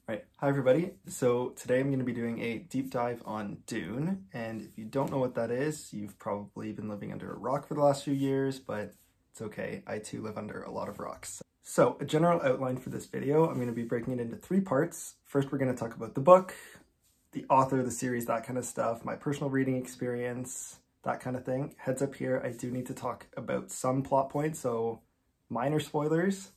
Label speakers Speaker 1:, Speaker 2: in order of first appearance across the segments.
Speaker 1: Right, hi everybody. So today I'm going to be doing a deep dive on Dune, and if you don't know what that is, you've probably been living under a rock for the last few years, but it's okay. I too live under a lot of rocks. So a general outline for this video, I'm going to be breaking it into 3 parts. First, we're going to talk about the book, the author, the series, that kind of stuff, my personal reading experience, that kind of thing. Heads up here, I do need to talk about some plot points, so minor spoilers.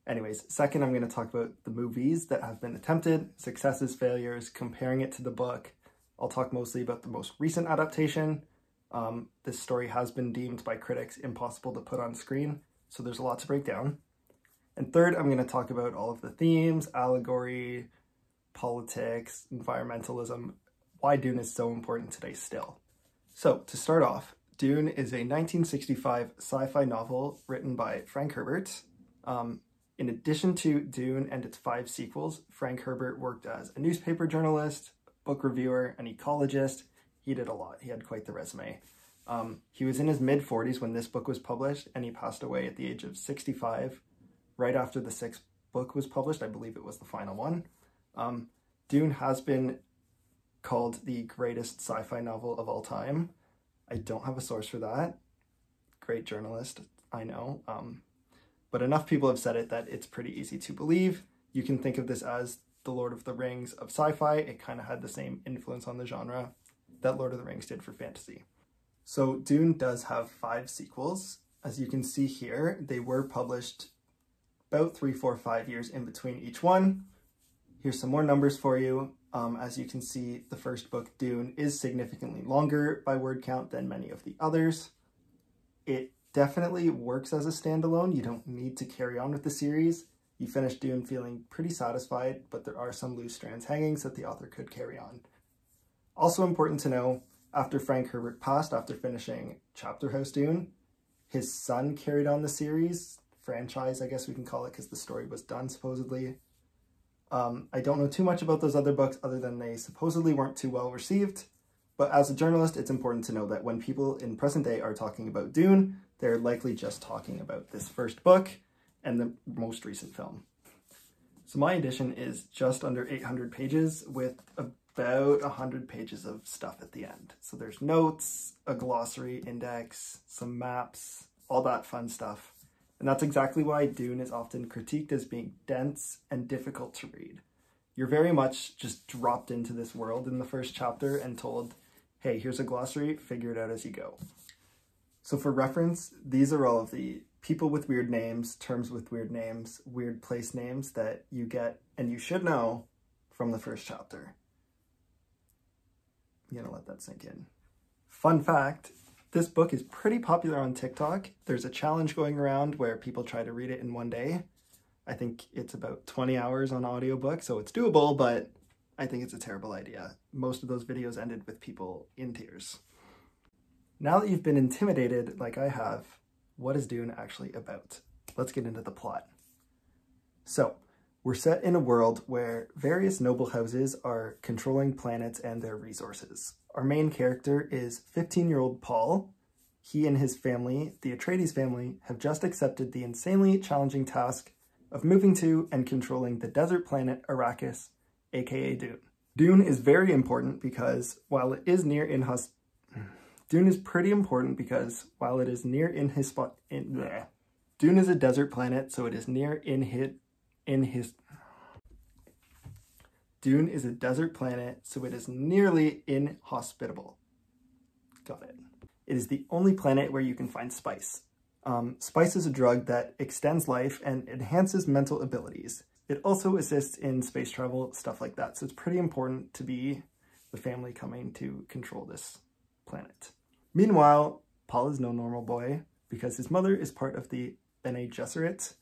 Speaker 1: Anyways, second, I'm going to talk about the movies that have been attempted, successes, failures, comparing it to the book. I'll talk mostly about the most recent adaptation. This story has been deemed by critics impossible to put on screen, so there's a lot to break down. And third, I'm going to talk about all of the themes, allegory, politics, environmentalism, why Dune is so important today still. So, to start off, Dune is a 1965 sci-fi novel written by Frank Herbert. In addition to Dune and its 5 sequels, Frank Herbert worked as a newspaper journalist, book reviewer, an ecologist. He did a lot. He had quite the resume. He was in his mid-40s when this book was published, and he passed away at the age of 65, right after the 6th book was published. I believe it was the final one. Dune has been called the greatest sci-fi novel of all time. I don't have a source for that. Great journalist, I know. But enough people have said it that it's pretty easy to believe. You can think of this as the Lord of the Rings of sci-fi. It kind of had the same influence on the genre that Lord of the Rings did for fantasy. So Dune does have 5 sequels. As you can see here, they were published about 3, 4, 5 years in between each one. Here's some more numbers for you. As you can see, the first book, Dune, is significantly longer by word count than many of the others. It definitely works as a standalone. You don't need to carry on with the series. You finish Dune feeling pretty satisfied, but there are some loose strands hanging so that the author could carry on. Also important to know, after Frank Herbert passed, after finishing Chapter House Dune, his son carried on the series, franchise I guess we can call it, because the story was done supposedly. I don't know too much about those other books other than they supposedly weren't too well received. But as a journalist, it's important to know that when people in present day are talking about Dune, they're likely just talking about this first book and the most recent film. So my edition is just under 800 pages with about 100 pages of stuff at the end. So there's notes, a glossary, index, some maps, all that fun stuff. And that's exactly why Dune is often critiqued as being dense and difficult to read. You're very much just dropped into this world in the first chapter and told, hey, here's a glossary, figure it out as you go. So for reference, these are all of the people with weird names, terms with weird names, weird place names that you get and you should know from the first chapter. I'm gonna let that sink in. Fun fact, this book is pretty popular on TikTok. There's a challenge going around where people try to read it in one day. I think it's about 20 hours on audiobook, so it's doable, but I think it's a terrible idea. Most of those videos ended with people in tears. Now that you've been intimidated like I have, what is Dune actually about? Let's get into the plot. So, we're set in a world where various noble houses are controlling planets and their resources. Our main character is 15-year-old Paul. He and his family, the Atreides family, have just accepted the insanely challenging task of moving to and controlling the desert planet Arrakis, aka Dune. Dune is very important because while it is near Dune is pretty important because while it is near Dune is a desert planet, so it is near Dune is a desert planet, so it is nearly inhospitable. Got it. It is the only planet where you can find spice. Spice is a drug that extends life and enhances mental abilities. It also assists in space travel, stuff like that. So it's pretty important to be the family coming to control this planet. Meanwhile, Paul is no normal boy because his mother is part of the Bene Gesserit,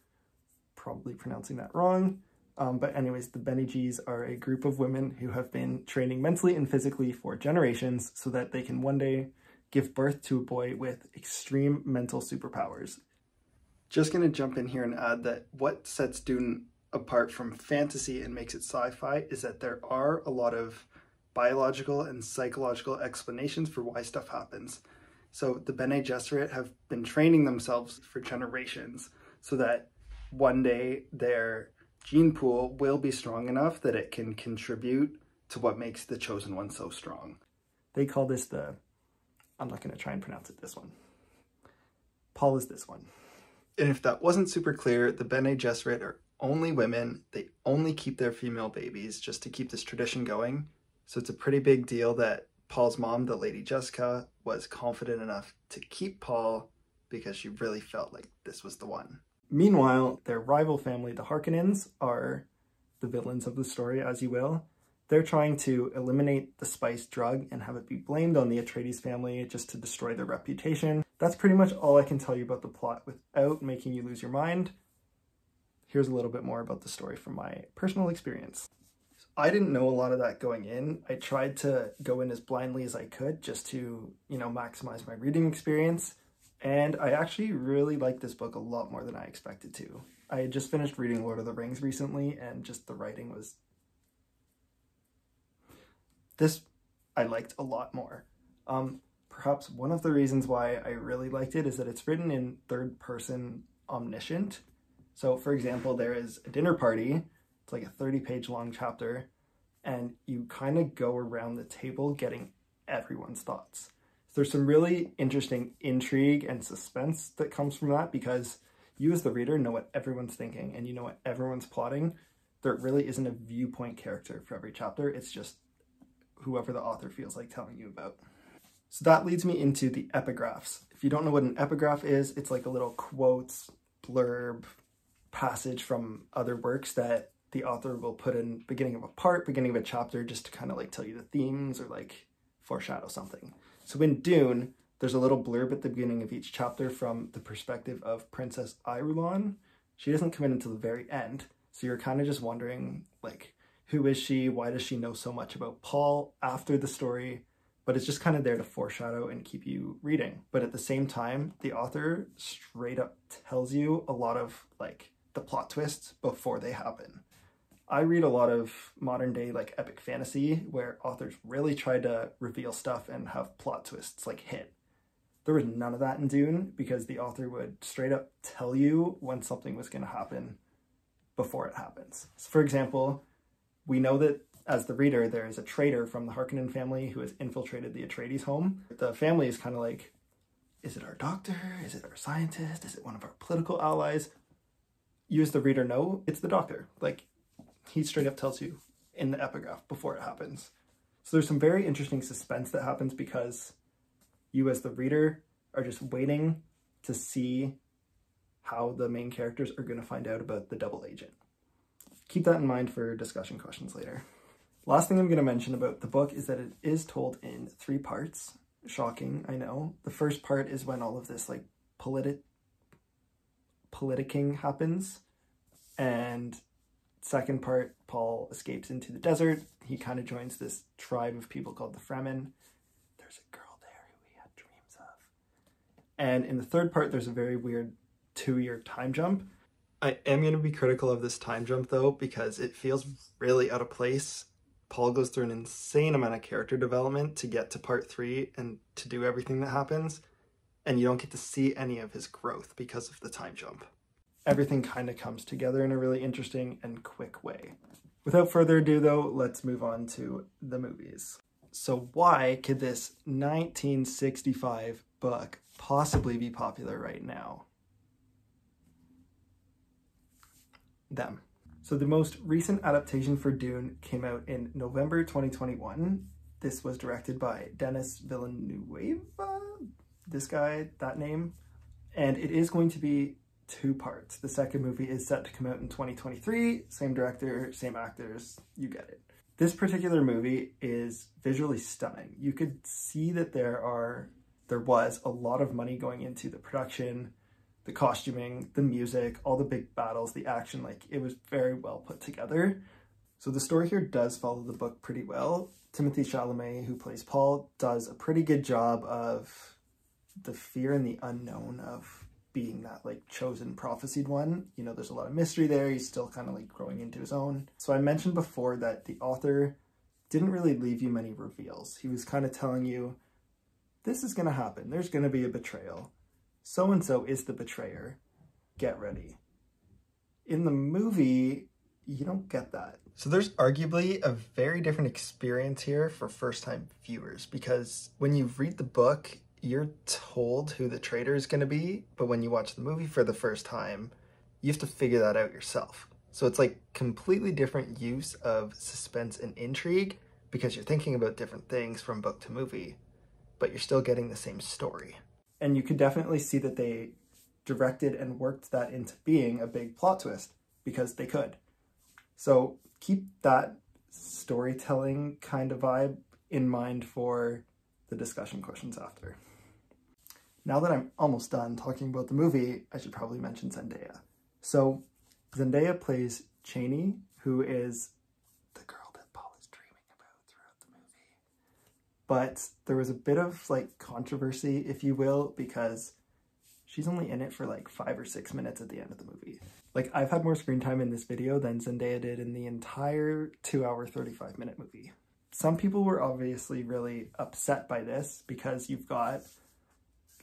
Speaker 1: probably pronouncing that wrong. But anyways, the Bene Gs are a group of women who have been training mentally and physically for generations so that they can one day give birth to a boy with extreme mental superpowers. Just gonna jump in here and add that what sets Dune apart from fantasy and makes it sci-fi is that there are a lot of biological and psychological explanations for why stuff happens. So the Bene Gesserit have been training themselves for generations so that one day their gene pool will be strong enough that it can contribute to what makes the chosen one so strong. They call this the, I'm not going to try and pronounce it, this one. Paul is this one. And if that wasn't super clear, the Bene Gesserit are only women. They only keep their female babies just to keep this tradition going. So it's a pretty big deal that Paul's mom, the Lady Jessica, was confident enough to keep Paul because she really felt like this was the one. Meanwhile, their rival family, the Harkonnens, are the villains of the story, as you will. They're trying to eliminate the spice drug and have it be blamed on the Atreides family just to destroy their reputation. That's pretty much all I can tell you about the plot without making you lose your mind. Here's a little bit more about the story from my personal experience. I didn't know a lot of that going in. I tried to go in as blindly as I could just to, maximize my reading experience. And I actually really liked this book a lot more than I expected to. I had just finished reading Lord of the Rings recently, and just the writing was... This I liked a lot more. Perhaps one of the reasons why I really liked it is that it's written in third person omniscient. So for example, there is a dinner party. It's like a 30-page long chapter, and you kind of go around the table getting everyone's thoughts. There's some really interesting intrigue and suspense that comes from that because you as the reader know what everyone's thinking and you know what everyone's plotting. There really isn't a viewpoint character for every chapter. It's just whoever the author feels like telling you about. So that leads me into the epigraphs. If you don't know what an epigraph is, it's like a little quotes, blurb, passage from other works that the author will put in beginning of a part, beginning of a chapter, just to kind of like tell you the themes or like foreshadow something. So in Dune, there's a little blurb at the beginning of each chapter from the perspective of Princess Irulan. She doesn't come in until the very end. So you're kind of just wondering, like, who is she? Why does she know so much about Paul after the story? But it's just kind of there to foreshadow and keep you reading. But at the same time, the author straight up tells you a lot of like the plot twists before they happen. I read a lot of modern day like epic fantasy where authors really try to reveal stuff and have plot twists like hit. There was none of that in Dune because the author would straight up tell you when something was going to happen before it happens. So for example, we know that as the reader, there is a traitor from the Harkonnen family who has infiltrated the Atreides home. The family is kind of like, is it our doctor? Is it our scientist? Is it one of our political allies? You as the reader know it's the doctor. Like, he straight up tells you in the epigraph before it happens. So there's some very interesting suspense that happens because you as the reader are just waiting to see how the main characters are going to find out about the double agent. Keep that in mind for discussion questions later. Last thing I'm going to mention about the book is that it is told in 3 parts. Shocking, I know. The first part is when all of this like politicking happens, and second part, Paul escapes into the desert. He kind of joins this tribe of people called the Fremen. There's a girl there who he had dreams of. And in the third part, there's a very weird 2-year time jump. I am going to be critical of this time jump though, because it feels really out of place. Paul goes through an insane amount of character development to get to part 3 and to do everything that happens, and you don't get to see any of his growth because of the time jump. Everything kind of comes together in a really interesting and quick way. Without further ado though, let's move on to the movies. So why could this 1965 book possibly be popular right now? Them. So the most recent adaptation for Dune came out in November 2021. This was directed by Denis Villeneuve, this guy, that name, and it is going to be 2 parts. The second movie is set to come out in 2023, same director, same actors, you get it. This particular movie is visually stunning. You could see that there was a lot of money going into the production, the costuming, the music, all the big battles, the action, like it was very well put together. So the story here does follow the book pretty well. Timothée Chalamet, who plays Paul, does a pretty good job of the fear and the unknown of being that like chosen prophesied one. You know, there's a lot of mystery there. He's still kind of like growing into his own. So I mentioned before that the author didn't really leave you many reveals. He was kind of telling you, this is going to happen. There's going to be a betrayal. So-and-so is the betrayer. Get ready. In the movie, you don't get that. So there's arguably a very different experience here for first-time viewers, because when you read the book, you're told who the traitor is going to be, but when you watch the movie for the first time, you have to figure that out yourself. So it's like completely different use of suspense and intrigue, because you're thinking about different things from book to movie, but you're still getting the same story. And you could definitely see that they directed and worked that into being a big plot twist, because they could. So keep that storytelling kind of vibe in mind for the discussion questions after. Now that I'm almost done talking about the movie, I should probably mention Zendaya. So Zendaya plays Cheney, who is the girl that Paul is dreaming about throughout the movie. But there was a bit of like controversy, if you will, because she's only in it for like 5 or 6 minutes at the end of the movie. Like, I've had more screen time in this video than Zendaya did in the entire 2-hour, 35-minute movie. Some people were obviously really upset by this because you've got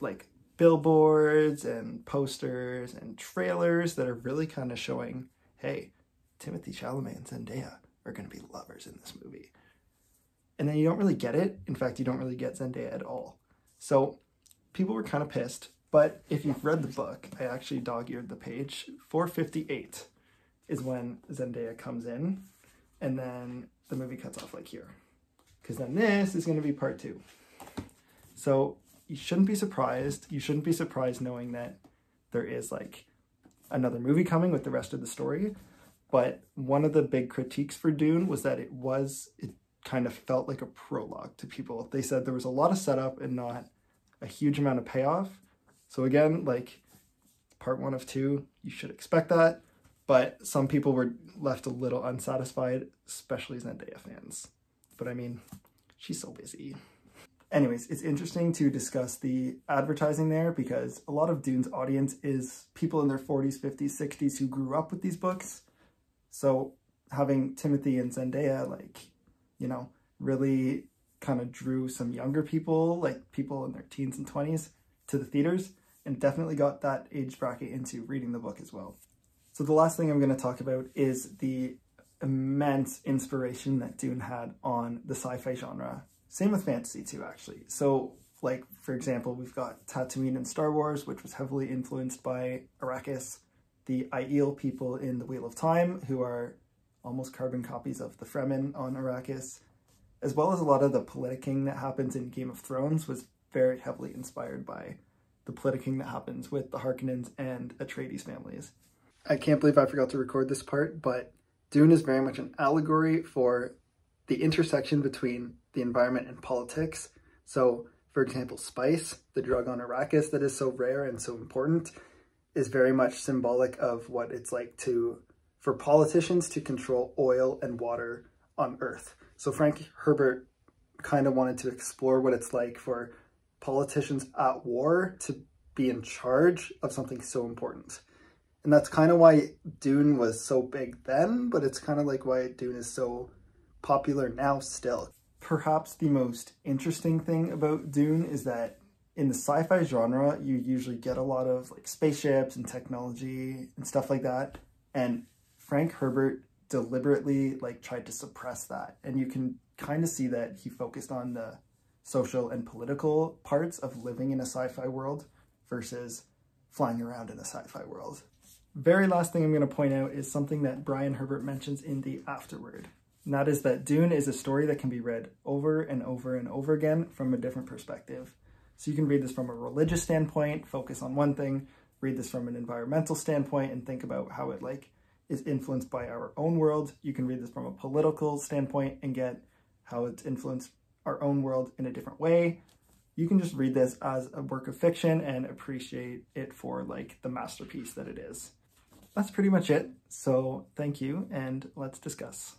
Speaker 1: like billboards and posters and trailers that are really kind of showing, hey, Timothée Chalamet and Zendaya are going to be lovers in this movie. And then you don't really get it. In fact, you don't really get Zendaya at all. So people were kind of pissed. But if you've read the book, I actually dog-eared the page. 458 is when Zendaya comes in, and then the movie cuts off like here. Because then this is going to be part 2. So you shouldn't be surprised. You shouldn't be surprised knowing that there is like another movie coming with the rest of the story. But one of the big critiques for Dune was that it kind of felt like a prologue to people. They said there was a lot of setup and not a huge amount of payoff. So again, like part 1 of 2, you should expect that, but some people were left a little unsatisfied, especially Zendaya fans. But I mean, she's so busy. Anyways, it's interesting to discuss the advertising there, because a lot of Dune's audience is people in their 40s, 50s, 60s who grew up with these books. So having Timothée and Zendaya, like, you know, really kind of drew some younger people, like people in their teens and 20s, to the theaters, and definitely got that age bracket into reading the book as well. So the last thing I'm going to talk about is the immense inspiration that Dune had on the sci-fi genre. Same with fantasy too, actually. So like, for example, we've got Tatooine in Star Wars, which was heavily influenced by Arrakis, the Aiel people in The Wheel of Time, who are almost carbon copies of the Fremen on Arrakis, as well as a lot of the politicking that happens in Game of Thrones was very heavily inspired by the politicking that happens with the Harkonnens and Atreides families. I can't believe I forgot to record this part, but Dune is very much an allegory for the intersection between the environment and politics. So, for example, spice, the drug on Arrakis that is so rare and so important, is very much symbolic of what it's like for politicians to control oil and water on Earth. So Frank Herbert kind of wanted to explore what it's like for politicians at war to be in charge of something so important. And that's kind of why Dune was so big then, but it's kind of like why Dune is so popular now still. Perhaps the most interesting thing about Dune is that in the sci-fi genre, you usually get a lot of like spaceships and technology and stuff like that. And Frank Herbert deliberately like tried to suppress that. And you can kind of see that he focused on the social and political parts of living in a sci-fi world versus flying around in a sci-fi world. Very last thing I'm going to point out is something that Brian Herbert mentions in the afterword. And that is that Dune is a story that can be read over and over and over again from a different perspective. So you can read this from a religious standpoint, focus on one thing, read this from an environmental standpoint and think about how it like is influenced by our own world. You can read this from a political standpoint and get how it's influenced our own world in a different way. You can just read this as a work of fiction and appreciate it for like the masterpiece that it is. That's pretty much it. So thank you, and let's discuss.